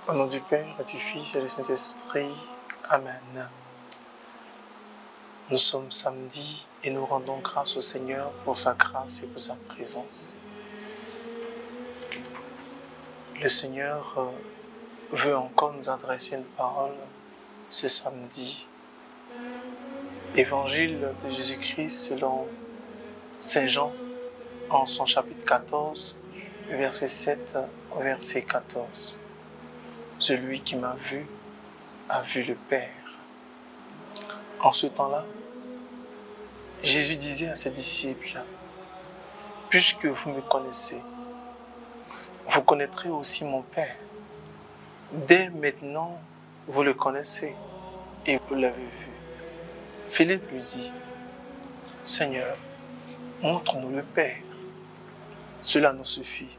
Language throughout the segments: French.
Au nom du Père, et du Fils et du Saint-Esprit. Amen. Nous sommes samedi et nous rendons grâce au Seigneur pour sa grâce et pour sa présence. Le Seigneur veut encore nous adresser une parole ce samedi. Évangile de Jésus-Christ selon Saint Jean en son chapitre 14, verset 7 au verset 14. Celui qui m'a vu a vu le Père. En ce temps-là, Jésus disait à ses disciples, « Puisque vous me connaissez, vous connaîtrez aussi mon Père. Dès maintenant, vous le connaissez et vous l'avez vu. » Philippe lui dit, « Seigneur, montre-nous le Père. Cela nous suffit. »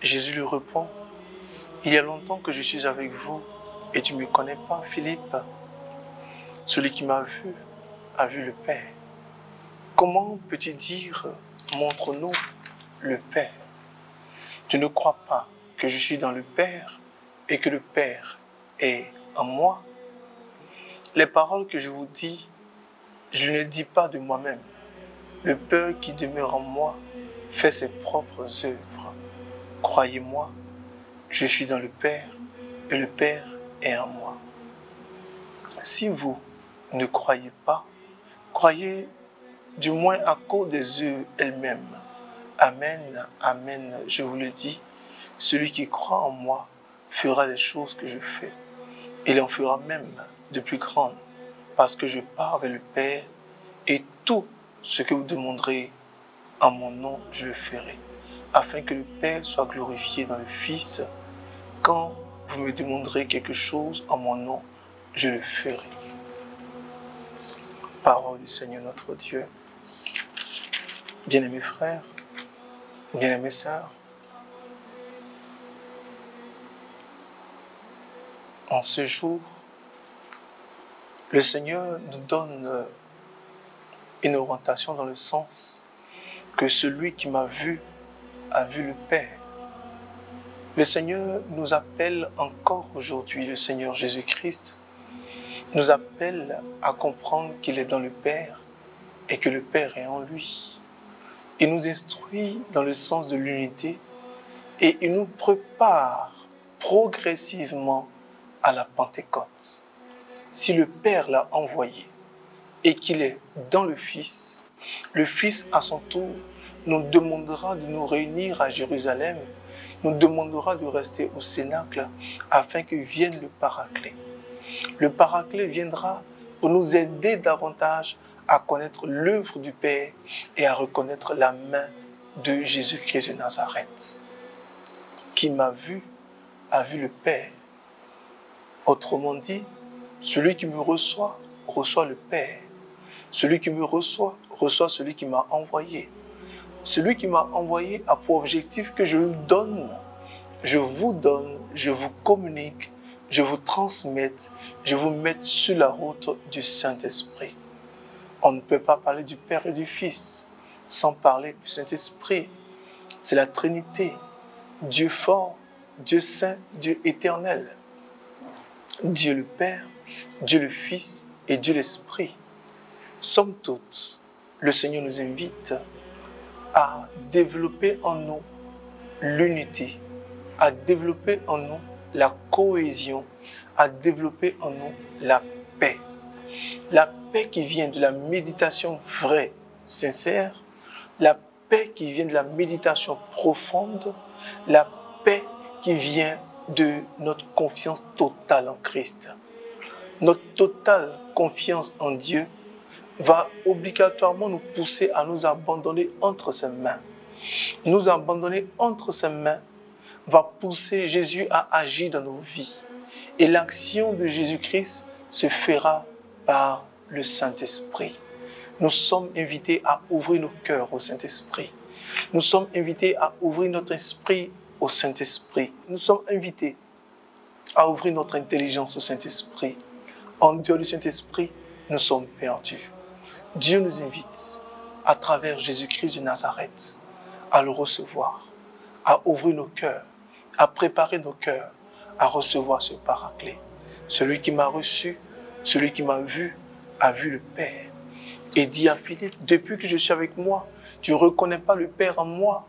Jésus lui répond, « Il y a longtemps que je suis avec vous et tu ne me connais pas, Philippe. Celui qui m'a vu a vu le Père. Comment peux-tu dire, montre-nous le Père? Tu ne crois pas que je suis dans le Père et que le Père est en moi? Les paroles que je vous dis, je ne les dis pas de moi-même. Le Père qui demeure en moi fait ses propres œuvres. Croyez-moi, je suis dans le Père et le Père est en moi. Si vous ne croyez pas, croyez du moins à cause des œuvres elles-mêmes. Amen, amen, je vous le dis, celui qui croit en moi fera les choses que je fais. Il en fera même de plus grandes, parce que je pars vers le Père, et tout ce que vous demanderez en mon nom, je le ferai, afin que le Père soit glorifié dans le Fils. Quand vous me demanderez quelque chose en mon nom, je le ferai. Parole du Seigneur notre Dieu. Bien-aimés frères, bien-aimées sœurs, en ce jour, le Seigneur nous donne une orientation dans le sens que celui qui m'a vu a vu le Père. Le Seigneur nous appelle encore aujourd'hui, le Seigneur Jésus-Christ nous appelle à comprendre qu'il est dans le Père et que le Père est en lui. Il nous instruit dans le sens de l'unité et il nous prépare progressivement à la Pentecôte. Si le Père l'a envoyé et qu'il est dans le Fils à son tour nous demandera de nous réunir à Jérusalem, nous demandera de rester au Cénacle afin que vienne le Paraclet. Le Paraclet viendra pour nous aider davantage à connaître l'œuvre du Père et à reconnaître la main de Jésus-Christ de Nazareth. Qui m'a vu a vu le Père. Autrement dit, celui qui me reçoit, reçoit le Père. Celui qui me reçoit, reçoit celui qui m'a envoyé. Celui qui m'a envoyé a pour objectif que je vous donne, je vous communique, je vous transmette, je vous mette sur la route du Saint-Esprit. On ne peut pas parler du Père et du Fils sans parler du Saint-Esprit. C'est la Trinité, Dieu fort, Dieu saint, Dieu éternel. Dieu le Père, Dieu le Fils et Dieu l'Esprit. Somme toute, le Seigneur nous invite à développer en nous l'unité, à développer en nous la cohésion, à développer en nous la paix. La paix qui vient de la méditation vraie, sincère, la paix qui vient de la méditation profonde, la paix qui vient de notre confiance totale en Christ. Notre totale confiance en Dieu va obligatoirement nous pousser à nous abandonner entre ses mains. Nous abandonner entre ses mains va pousser Jésus à agir dans nos vies. Et l'action de Jésus-Christ se fera par le Saint-Esprit. Nous sommes invités à ouvrir nos cœurs au Saint-Esprit. Nous sommes invités à ouvrir notre esprit au Saint-Esprit. Nous sommes invités à ouvrir notre intelligence au Saint-Esprit. En dehors du Saint-Esprit, nous sommes perdus. Dieu nous invite, à travers Jésus-Christ de Nazareth, à le recevoir, à ouvrir nos cœurs, à préparer nos cœurs, à recevoir ce paraclet. Celui qui m'a reçu, celui qui m'a vu, a vu le Père. Et dit à Philippe, depuis que je suis avec moi, tu ne reconnais pas le Père en moi,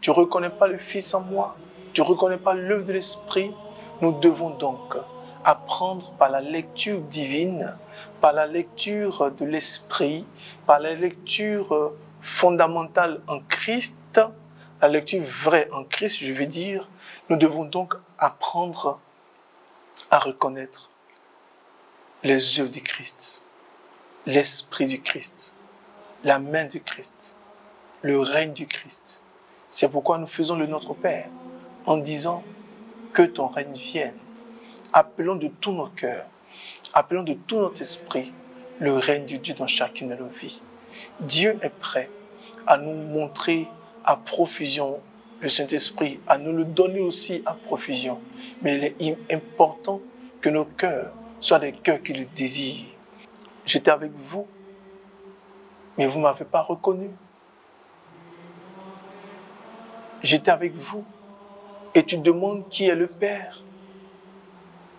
tu ne reconnais pas le Fils en moi, tu ne reconnais pas l'œuvre de l'Esprit. Nous devons donc apprendre par la lecture divine, par la lecture de l'Esprit, par la lecture fondamentale en Christ, la lecture vraie en Christ, je veux dire. Nous devons donc apprendre à reconnaître les œuvres du Christ, l'Esprit du Christ, la main du Christ, le règne du Christ. C'est pourquoi nous faisons le Notre Père en disant que ton règne vienne. Appelons de tout notre cœur, appelons de tout notre esprit le règne de Dieu dans chacune de nos vies. Dieu est prêt à nous montrer à profusion le Saint-Esprit, à nous le donner aussi à profusion. Mais il est important que nos cœurs soient des cœurs qui le désirent. J'étais avec vous, mais vous ne m'avez pas reconnu. J'étais avec vous, et tu demandes qui est le Père.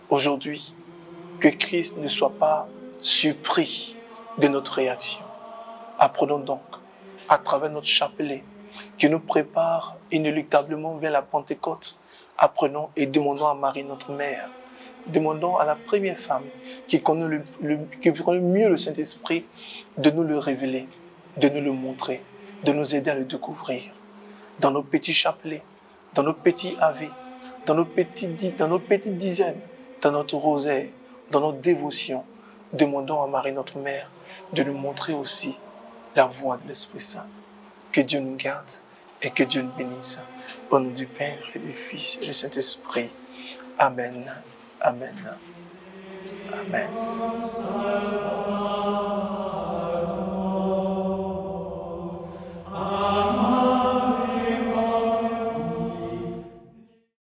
Aujourd'hui, que Christ ne soit pas surpris de notre réaction. Apprenons donc, à travers notre chapelet, qui nous prépare inéluctablement vers la Pentecôte. Apprenons et demandons à Marie, notre mère, demandons à la première femme qui connaît mieux le Saint-Esprit de nous le révéler, de nous le montrer, de nous aider à le découvrir. Dans nos petits chapelets, dans nos petits ave, dans nos petites dizaines, dans notre rosaire, dans notre dévotion, demandons à Marie, notre mère, de nous montrer aussi la voie de l'Esprit Saint. Que Dieu nous garde et que Dieu nous bénisse. Au nom du Père et du Fils et du Saint-Esprit. Amen. Amen. Amen.